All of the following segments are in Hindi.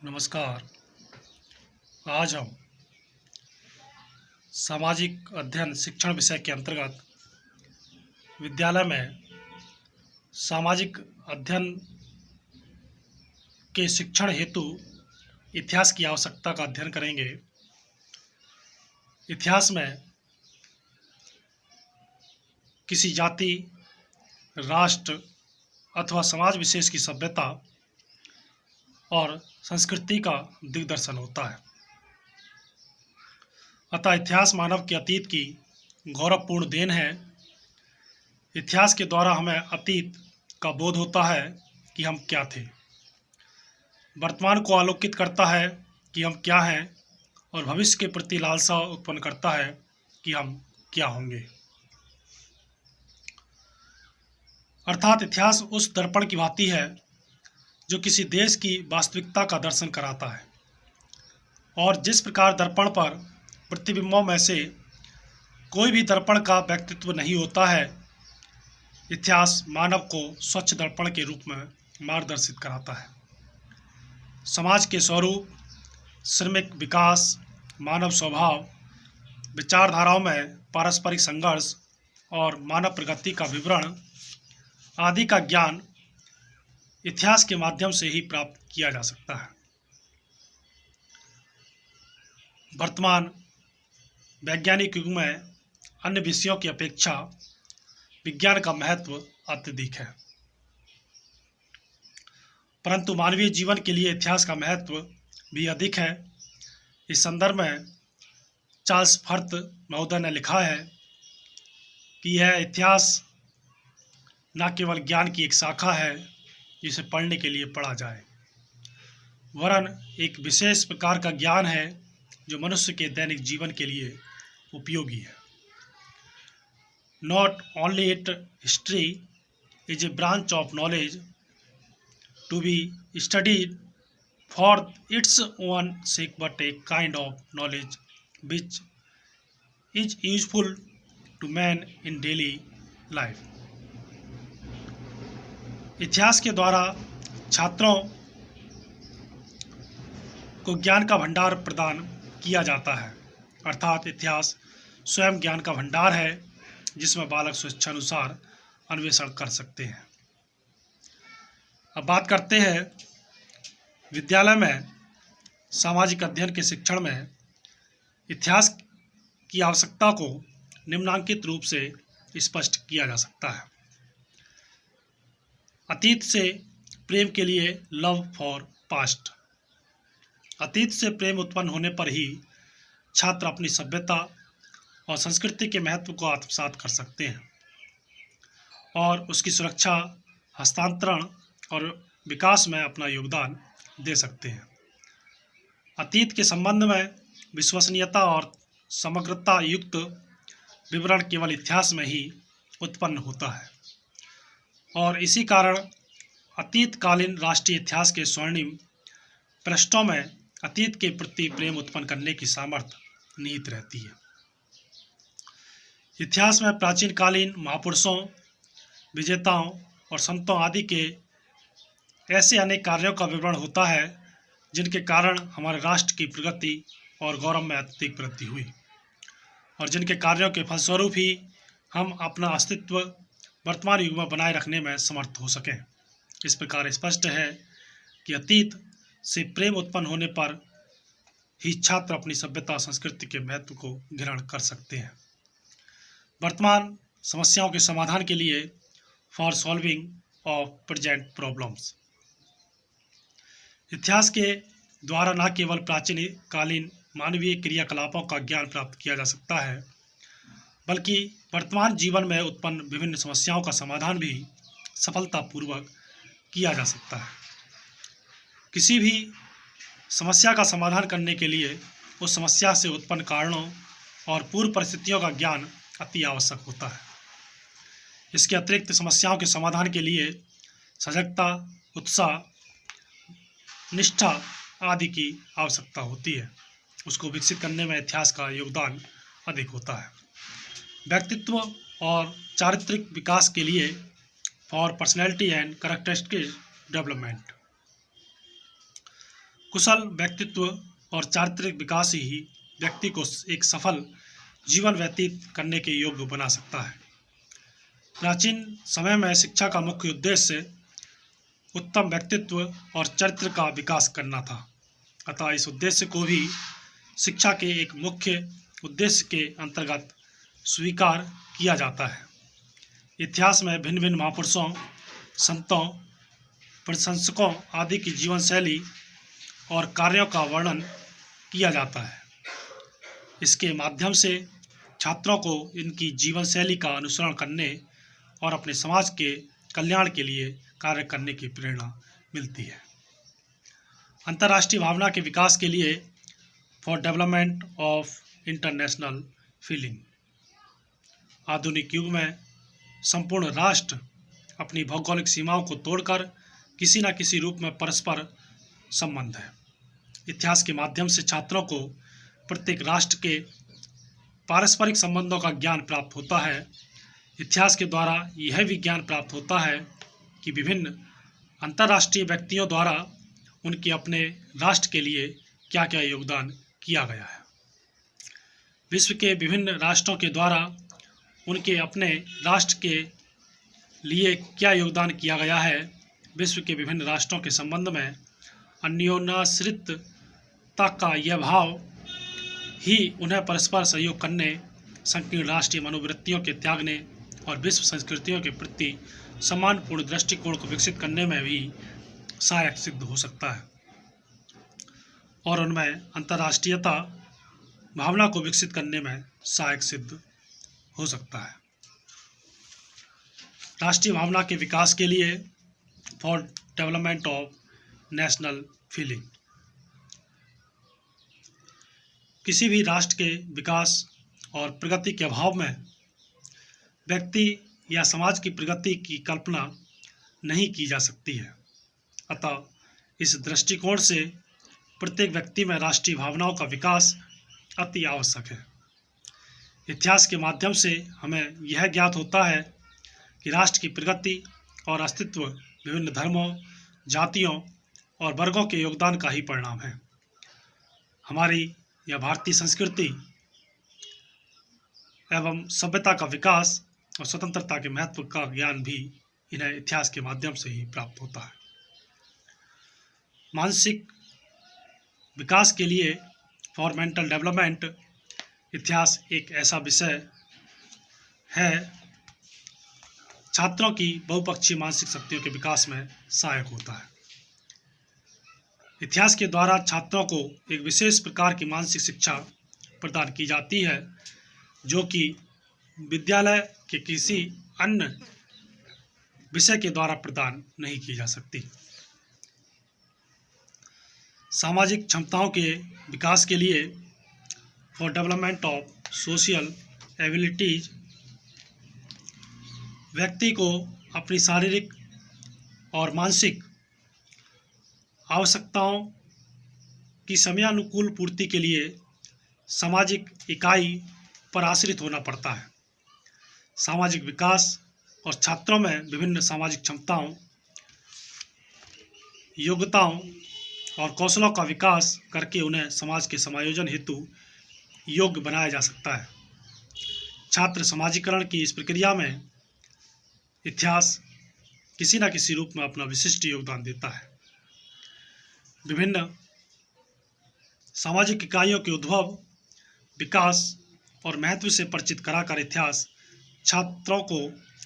नमस्कार। आज हम सामाजिक अध्ययन शिक्षण विषय के अंतर्गत विद्यालय में सामाजिक अध्ययन के शिक्षण हेतु इतिहास की आवश्यकता का अध्ययन करेंगे। इतिहास में किसी जाति, राष्ट्र अथवा समाज विशेष की सभ्यता और संस्कृति का दिग्दर्शन होता है। अतः इतिहास मानव के अतीत की गौरवपूर्ण देन है। इतिहास के द्वारा हमें अतीत का बोध होता है कि हम क्या थे, वर्तमान को आलोकित करता है कि हम क्या हैं और भविष्य के प्रति लालसा उत्पन्न करता है कि हम क्या होंगे। अर्थात इतिहास उस दर्पण की भांति है जो किसी देश की वास्तविकता का दर्शन कराता है, और जिस प्रकार दर्पण पर प्रतिबिंबों में से कोई भी दर्पण का व्यक्तित्व नहीं होता है, इतिहास मानव को स्वच्छ दर्पण के रूप में मार्गदर्शित कराता है। समाज के स्वरूप, श्रमिक विकास, मानव स्वभाव, विचारधाराओं में पारस्परिक संघर्ष और मानव प्रगति का विवरण आदि का ज्ञान इतिहास के माध्यम से ही प्राप्त किया जा सकता है। वर्तमान वैज्ञानिक युग में अन्य विषयों की अपेक्षा विज्ञान का महत्व अत्यधिक है, परंतु मानवीय जीवन के लिए इतिहास का महत्व भी अधिक है। इस संदर्भ में चार्ल्स फर्थ महोदय ने लिखा है कि यह इतिहास न केवल ज्ञान की एक शाखा है जिसे पढ़ने के लिए पढ़ा जाए, वरन एक विशेष प्रकार का ज्ञान है जो मनुष्य के दैनिक जीवन के लिए उपयोगी है। Not only it history is a branch of knowledge to be studied for its own sake, but a kind of knowledge which is useful to man in daily life. इतिहास के द्वारा छात्रों को ज्ञान का भंडार प्रदान किया जाता है, अर्थात इतिहास स्वयं ज्ञान का भंडार है जिसमें बालक स्वेच्छानुसार अन्वेषण कर सकते हैं। अब बात करते हैं विद्यालय में सामाजिक अध्ययन के शिक्षण में इतिहास की आवश्यकता को निम्नांकित रूप से स्पष्ट किया जा सकता है। अतीत से प्रेम के लिए लव फॉर पास्ट। अतीत से प्रेम उत्पन्न होने पर ही छात्र अपनी सभ्यता और संस्कृति के महत्व को आत्मसात कर सकते हैं और उसकी सुरक्षा, हस्तांतरण और विकास में अपना योगदान दे सकते हैं। अतीत के संबंध में विश्वसनीयता और समग्रता युक्त विवरण केवल इतिहास में ही उत्पन्न होता है, और इसी कारण अतीतकालीन राष्ट्रीय इतिहास के स्वर्णिम पृष्ठों में अतीत के प्रति प्रेम उत्पन्न करने की सामर्थ्य निहित रहती है। इतिहास में प्राचीन कालीन महापुरुषों, विजेताओं और संतों आदि के ऐसे अनेक कार्यों का विवरण होता है जिनके कारण हमारे राष्ट्र की प्रगति और गौरव में अत्यधिक वृद्धि हुई, और जिनके कार्यों के फलस्वरूप ही हम अपना अस्तित्व वर्तमान युग में बनाए रखने में समर्थ हो सकें। इस प्रकार स्पष्ट है कि अतीत से प्रेम उत्पन्न होने पर ही छात्र अपनी सभ्यता संस्कृति के महत्व को ग्रहण कर सकते हैं। वर्तमान समस्याओं के समाधान के लिए for solving of present problems, इतिहास के द्वारा न केवल प्राचीन कालीन मानवीय क्रियाकलापों का ज्ञान प्राप्त किया जा सकता है, बल्कि वर्तमान जीवन में उत्पन्न विभिन्न समस्याओं का समाधान भी सफलतापूर्वक किया जा सकता है। किसी भी समस्या का समाधान करने के लिए उस समस्या से उत्पन्न कारणों और पूर्व परिस्थितियों का ज्ञान अति आवश्यक होता है। इसके अतिरिक्त समस्याओं के समाधान के लिए सजगता, उत्साह, निष्ठा आदि की आवश्यकता होती है। उसको विकसित करने में इतिहास का योगदान अधिक होता है। व्यक्तित्व और चारित्रिक विकास के लिए for personality and characteristic development, कुशल व्यक्तित्व और चारित्रिक विकास ही व्यक्ति को एक सफल जीवन व्यतीत करने के योग्य बना सकता है। प्राचीन समय में शिक्षा का मुख्य उद्देश्य उत्तम व्यक्तित्व और चरित्र का विकास करना था, अतः इस उद्देश्य को भी शिक्षा के एक मुख्य उद्देश्य के अंतर्गत स्वीकार किया जाता है। इतिहास में भिन्न भिन्न महापुरुषों, संतों, प्रशंसकों आदि की जीवन शैली और कार्यों का वर्णन किया जाता है। इसके माध्यम से छात्रों को इनकी जीवन शैली का अनुसरण करने और अपने समाज के कल्याण के लिए कार्य करने की प्रेरणा मिलती है। अंतर्राष्ट्रीय भावना के विकास के लिए for development of international feeling. आधुनिक युग में संपूर्ण राष्ट्र अपनी भौगोलिक सीमाओं को तोड़कर किसी न किसी रूप में परस्पर संबंध है। इतिहास के माध्यम से छात्रों को प्रत्येक राष्ट्र के पारस्परिक संबंधों का ज्ञान प्राप्त होता है। इतिहास के द्वारा यह भी ज्ञान प्राप्त होता है कि विभिन्न अंतर्राष्ट्रीय व्यक्तियों द्वारा उनके अपने राष्ट्र के लिए क्या क्या योगदान किया गया है। विश्व के विभिन्न राष्ट्रों के द्वारा उनके अपने राष्ट्र के लिए क्या योगदान किया गया है। विश्व के विभिन्न राष्ट्रों के संबंध में अन्योन्याश्रितता का यह भाव ही उन्हें परस्पर सहयोग करने, संकीर्ण राष्ट्रीय मनोवृत्तियों के त्यागने और विश्व संस्कृतियों के प्रति सम्मानपूर्ण दृष्टिकोण को विकसित करने में भी सहायक सिद्ध हो सकता है और उनमें अंतर्राष्ट्रीयता भावना को विकसित करने में सहायक सिद्ध हो सकता है। राष्ट्रीय भावना के विकास के लिए for development of national feeling. किसी भी राष्ट्र के विकास और प्रगति के अभाव में व्यक्ति या समाज की प्रगति की कल्पना नहीं की जा सकती है। अतः इस दृष्टिकोण से प्रत्येक व्यक्ति में राष्ट्रीय भावनाओं का विकास अति आवश्यक है। इतिहास के माध्यम से हमें यह ज्ञात होता है कि राष्ट्र की प्रगति और अस्तित्व विभिन्न धर्मों, जातियों और वर्गों के योगदान का ही परिणाम है। हमारी यह भारतीय संस्कृति एवं सभ्यता का विकास और स्वतंत्रता के महत्व का ज्ञान भी इन्हें इतिहास के माध्यम से ही प्राप्त होता है। मानसिक विकास के लिए फॉर मेंटल डेवलपमेंट इतिहास एक ऐसा विषय है छात्रों की बहुपक्षीय मानसिक शक्तियों के विकास में सहायक होता है। इतिहास के द्वारा छात्रों को एक विशेष प्रकार की मानसिक शिक्षा प्रदान की जाती है जो कि विद्यालय के किसी अन्य विषय के द्वारा प्रदान नहीं की जा सकती। सामाजिक क्षमताओं के विकास के लिए for development of social abilities व्यक्ति को अपनी शारीरिक और मानसिक आवश्यकताओं की समयानुकूल पूर्ति के लिए सामाजिक इकाई पर आश्रित होना पड़ता है। सामाजिक विकास और छात्रों में विभिन्न सामाजिक क्षमताओं, योग्यताओं और कौशलों का विकास करके उन्हें समाज के समायोजन हेतु योग्य बनाया जा सकता है। छात्र समाजीकरण की इस प्रक्रिया में इतिहास किसी न किसी रूप में अपना विशिष्ट योगदान देता है। विभिन्न सामाजिक इकाइयों के उद्भव, विकास और महत्व से परिचित कराकर इतिहास छात्रों को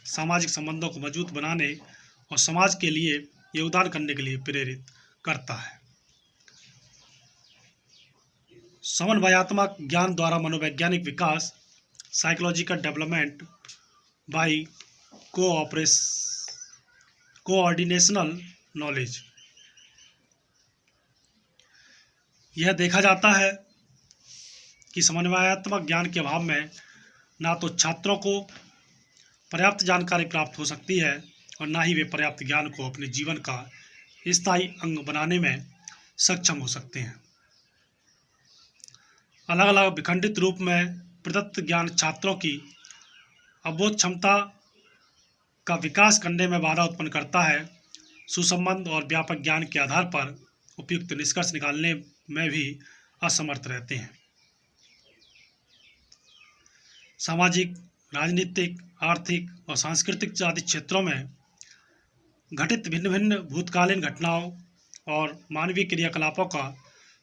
सामाजिक संबंधों को मजबूत बनाने और समाज के लिए योगदान करने के लिए प्रेरित करता है। समन्वयात्मक ज्ञान द्वारा मनोवैज्ञानिक विकास, साइकोलॉजिकल डेवलपमेंट बाय कोऑर्डिनेशनल नॉलेज। यह देखा जाता है कि समन्वयात्मक ज्ञान के अभाव में ना तो छात्रों को पर्याप्त जानकारी प्राप्त हो सकती है और ना ही वे पर्याप्त ज्ञान को अपने जीवन का स्थायी अंग बनाने में सक्षम हो सकते हैं। अलग अलग विखंडित रूप में प्रदत्त ज्ञान छात्रों की अबोध क्षमता का विकास करने में बाधा उत्पन्न करता है। सुसंबद्ध और व्यापक ज्ञान के आधार पर उपयुक्त निष्कर्ष निकालने में भी असमर्थ रहते हैं। सामाजिक, राजनीतिक, आर्थिक और सांस्कृतिक आदि क्षेत्रों में घटित भिन्न भिन्न भूतकालीन घटनाओं और मानवीय क्रियाकलापों का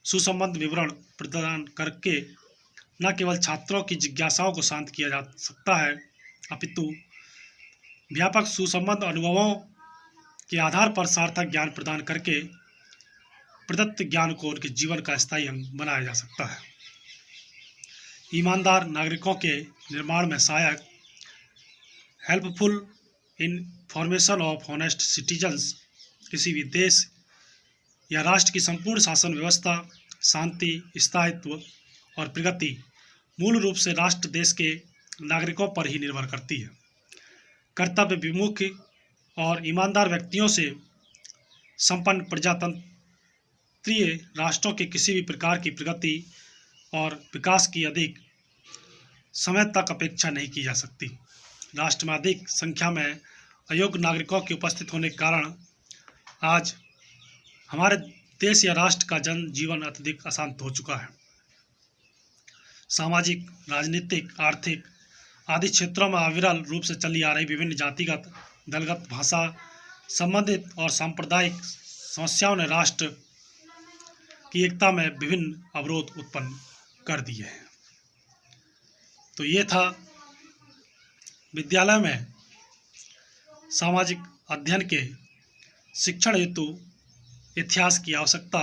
सुसंबद्ध विवरण प्रदान करके न केवल छात्रों की जिज्ञासाओं को शांत किया जा सकता है, अपितु व्यापक सुसंबद्ध अनुभवों के आधार पर सार्थक ज्ञान प्रदान करके प्रदत्त ज्ञान को उनके जीवन का स्थायी अंग बनाया जा सकता है। ईमानदार नागरिकों के निर्माण में सहायक, helpful in formation of honest citizens किसी भी देश या राष्ट्र की संपूर्ण शासन व्यवस्था, शांति, स्थायित्व और प्रगति मूल रूप से राष्ट्र देश के नागरिकों पर ही निर्भर करती है। कर्तव्य विमुख और ईमानदार व्यक्तियों से संपन्न प्रजातंत्रीय राष्ट्रों के किसी भी प्रकार की प्रगति और विकास की अधिक समय तक अपेक्षा नहीं की जा सकती। राष्ट्र में अधिक संख्या में अयोग्य नागरिकों के उपस्थित होने के कारण आज हमारे देश या राष्ट्र का जनजीवन अत्यधिक अशांत हो चुका है। सामाजिक, राजनीतिक, आर्थिक आदि क्षेत्रों में अविरल रूप से चली आ रही विभिन्न जातिगत, दलगत, भाषा संबंधित और सांप्रदायिक समस्याओं ने राष्ट्र की एकता में विभिन्न अवरोध उत्पन्न कर दिए हैं। तो ये था विद्यालय में सामाजिक अध्ययन के शिक्षण हेतु इतिहास की आवश्यकता,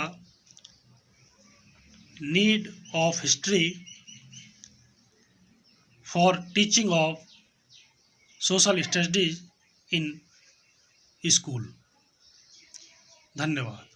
need of history for teaching of social studies in school. धन्यवाद।